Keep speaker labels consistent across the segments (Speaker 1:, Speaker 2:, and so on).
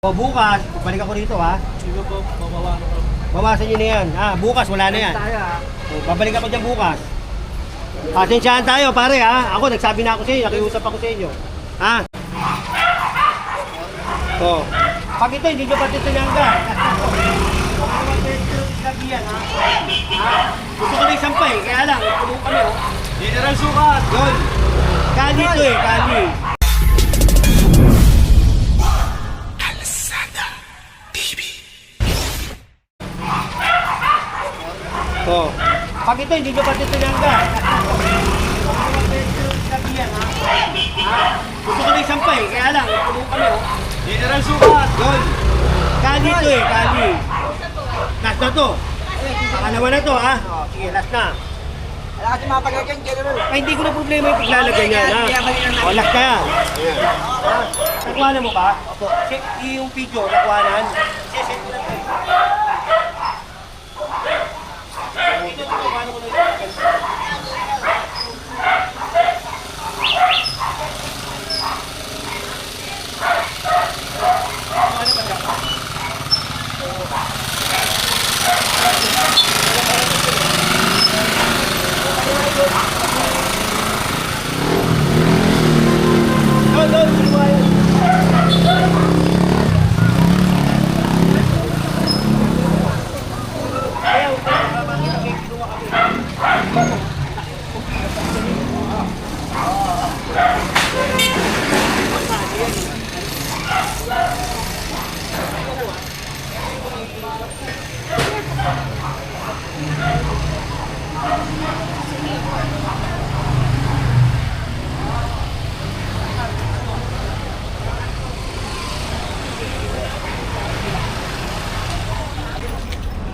Speaker 1: O bukas, balik ako rito ha.
Speaker 2: Sige po, babawasan ko.
Speaker 1: Bawasan nyo na yan. Bukas wala na yan. O, babalik ako dyan bukas. Pasensyahan tayo pare ha. Ako nagsabi na ako sa inyo, nakiusap ako sa inyo. Ha? O. Pag ito, hindi nyo pati tinangga. Gusto ko na isampay, kaya lang, tulong kami o.
Speaker 2: General Sukat!
Speaker 1: Yun. Kali ito eh, kali. Oh. Pag ito, hindi nyo pati tinangga. Gusto ko na isampay, kaya lang, tulong kami o.
Speaker 2: General Sukat!
Speaker 1: Yun. Kali ito eh, kali. Last na to. Pangalawa na to ha. Sige, last na.
Speaker 3: Wala kasi mapagagyan, General.
Speaker 1: Ay, hindi ko na problema yung paglalagay niya ha. O, last na yan. Nakuhanan mo ba? Opo. Yung video, nakuhanan. Set ko lang kayo. Ito, nakuhanan ko na yung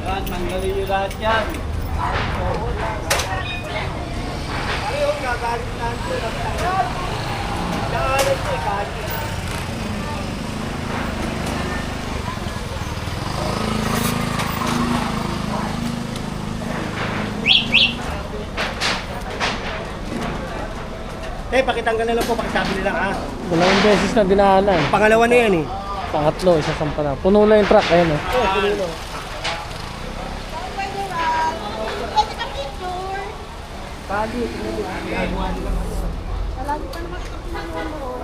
Speaker 2: Yan, tanggalin nyo lahat yan.
Speaker 1: Ayaw, gagalit na ito. Gagalit ito, gagalit. Pakitanggal na lang po, pakisabi nila ha.
Speaker 4: Dalawang beses na dinaanan.
Speaker 1: Pangalawa na yan eh.
Speaker 4: Pangatlo, isa sampa na. Puno na yung truck, ayun oh.
Speaker 1: Oo, puno na.
Speaker 5: Pwede ka picture.
Speaker 1: Kali, ginagawa nila.
Speaker 5: Lagi pa naman ito pinagawa mo.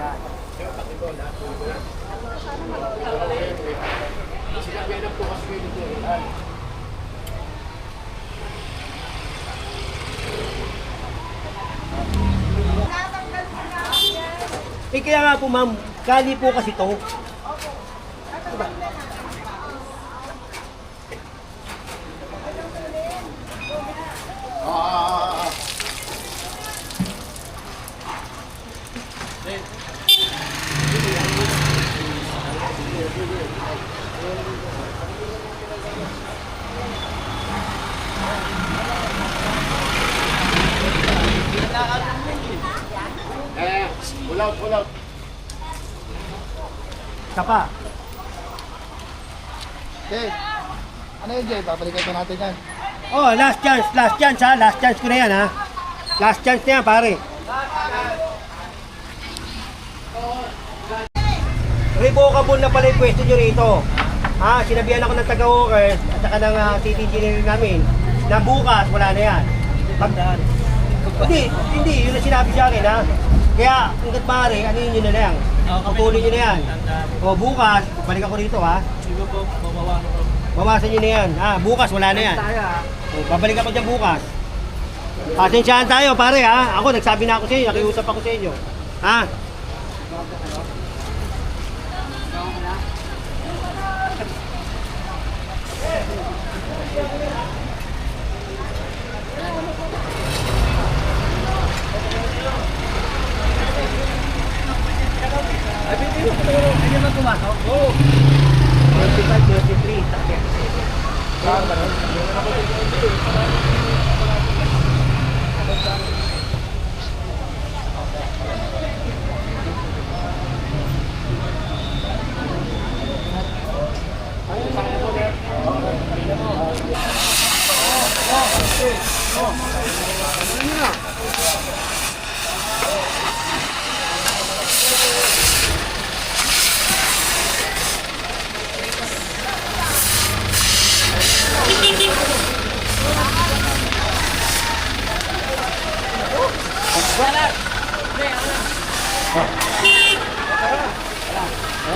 Speaker 1: Kaya nga po ma'am, kali po kasi to.
Speaker 2: Pull out.
Speaker 1: Kapa.
Speaker 3: Okay. Ano yun, Jay? Babalikan pa natin yan.
Speaker 1: Oh, last chance ha. Last chance ko na yan ha. Last chance na yan pare. Revocable na pala yung pwesto nyo rito. Ha, sinabihan ako ng taga-workers at saka ng city engineer namin na bukas wala na yan. Hindi, yun ang sinabi sa akin ha. Kaya, hanggat maaari, ano yun na lang. Patuloy nyo na yan. O, bukas, balik ako rito ha.
Speaker 2: Sige po, babawasan ko.
Speaker 1: Bawasan nyo na yan. Bukas wala na yan. O, babalik ako dyan bukas. Pasensyahan tayo pare ha. Ako, nagsabi na ako sa inyo, nakiusap ako sa inyo. Ha? Hindi naman pumasok? Oo. 25, 23, takya.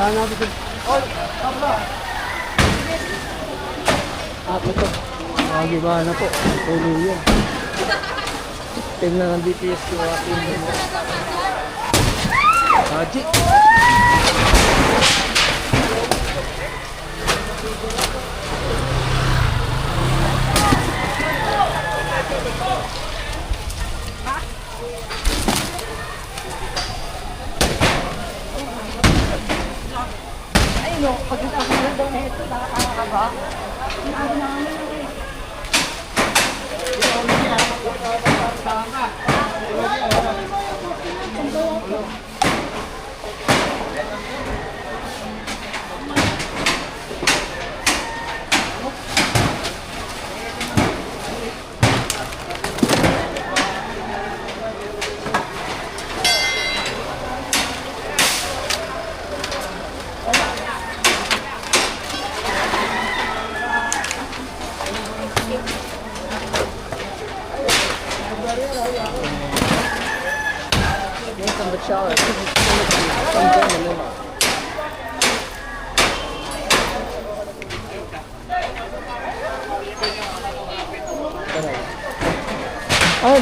Speaker 1: Saan natin ito?
Speaker 4: Ito. Magiba na po. Tuloy yan. Tingnan ng BTS ko aking Haji.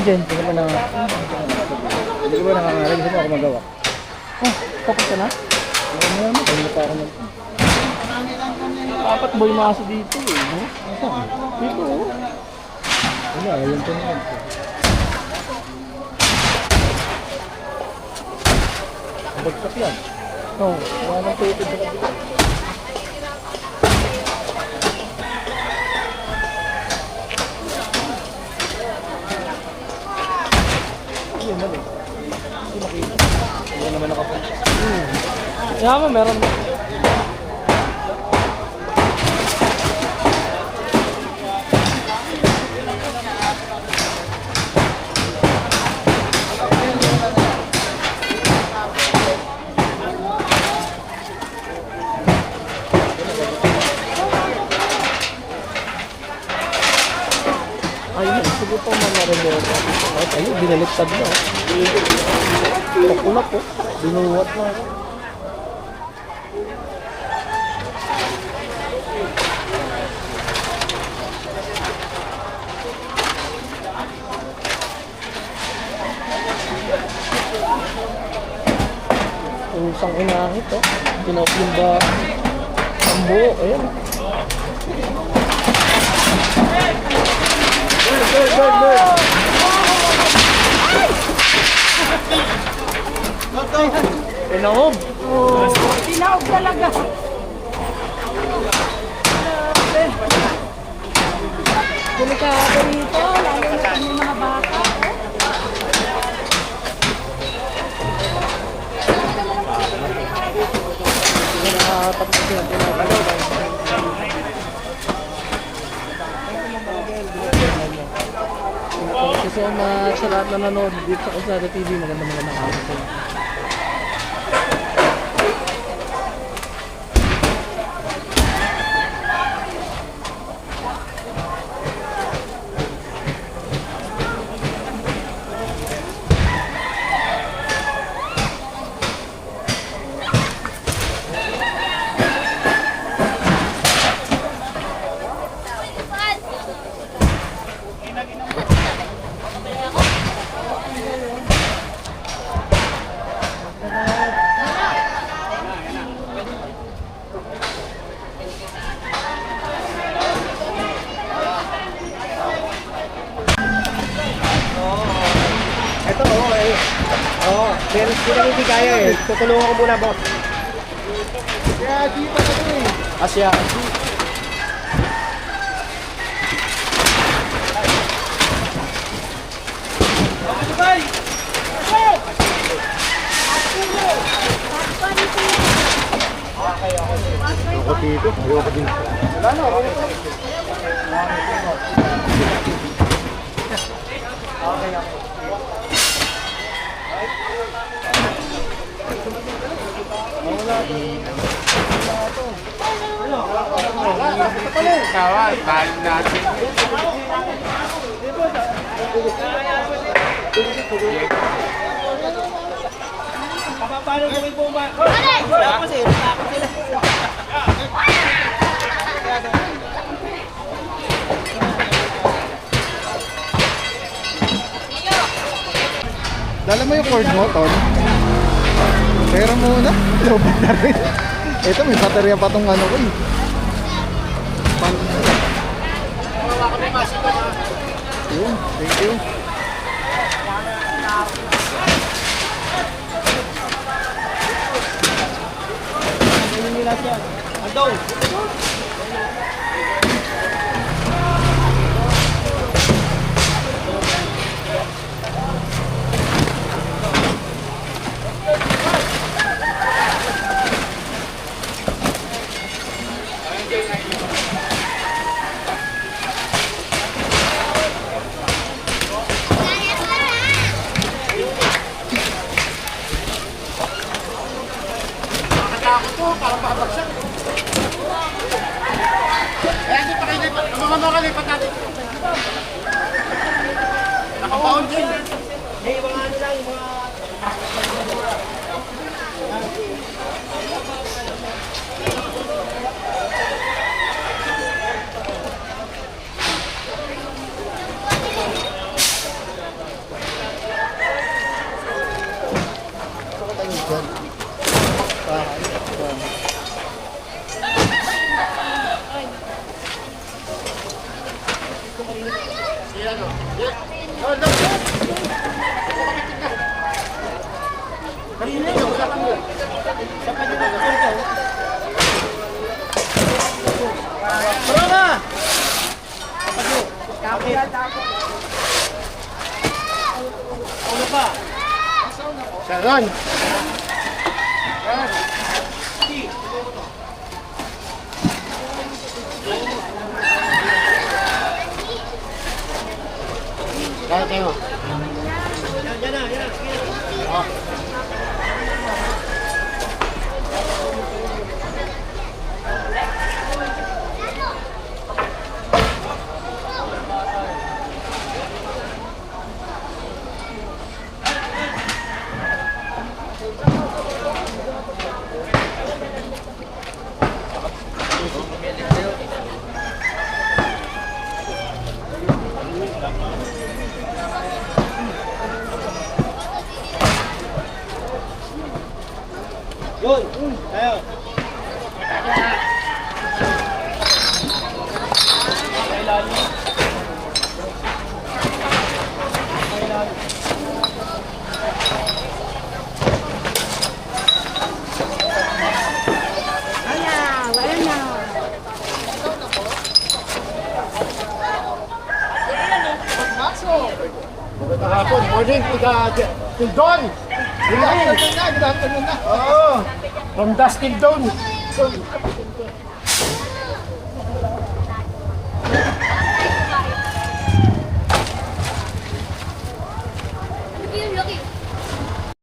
Speaker 4: Dyan, hindi ko na hindi ko ba nangangaral, gusto mo ako magawa? Oh, tapos ka na? Oo naman, kaya pa ako nag... Dapat boy maso dito eh, no? Saan? Dito oh. Wala, ayun pa naman. Bagsak yan. Oo, wala nang tutid na kabila. Yun naman eh. Hindi makita. Hindi naman nakapunta. Kaya mo, meron mo. Ayun, sige po manarin mo. Ayun, binaliktad na. Pakulap po. Binuwat na. Usang inahit oh. Pinop yung ba ang buo. Ayan. Pinahog.
Speaker 5: Tinawag talaga. Delikado dito, lalo na kami mga bata.
Speaker 4: Tapos na pinahog. Thank you so much sa lahat na nanood dito sa Kalsada TV. Magandang araw sa inyo.
Speaker 1: Ito, meron ko lang hindi kaya eh. Tutulungan ko muna, boss.
Speaker 3: Kaya dito na ito eh.
Speaker 1: Asya. Ako dito, ayoko din.
Speaker 3: Wala na, okay.
Speaker 2: Kawal, tayo natin.
Speaker 1: Pababa paano gawin po ba? Wala kasi, natakot sila.
Speaker 3: Dala mo yung cord mo, Ton. Pero muna. Lobot na rin. Ito, may baterya pa tong ano ko eh. Yun, thank you.
Speaker 1: Andong! May mga ano lang, mga... Tara na! Ano pa?
Speaker 3: Sharon! Kaya tayo.
Speaker 1: Yan na, yan na. Yun, tayo.
Speaker 5: Wala na.
Speaker 3: Magandang hapon. Morning, till dawn. Good afternoon na. Oo. From dusk till dawn.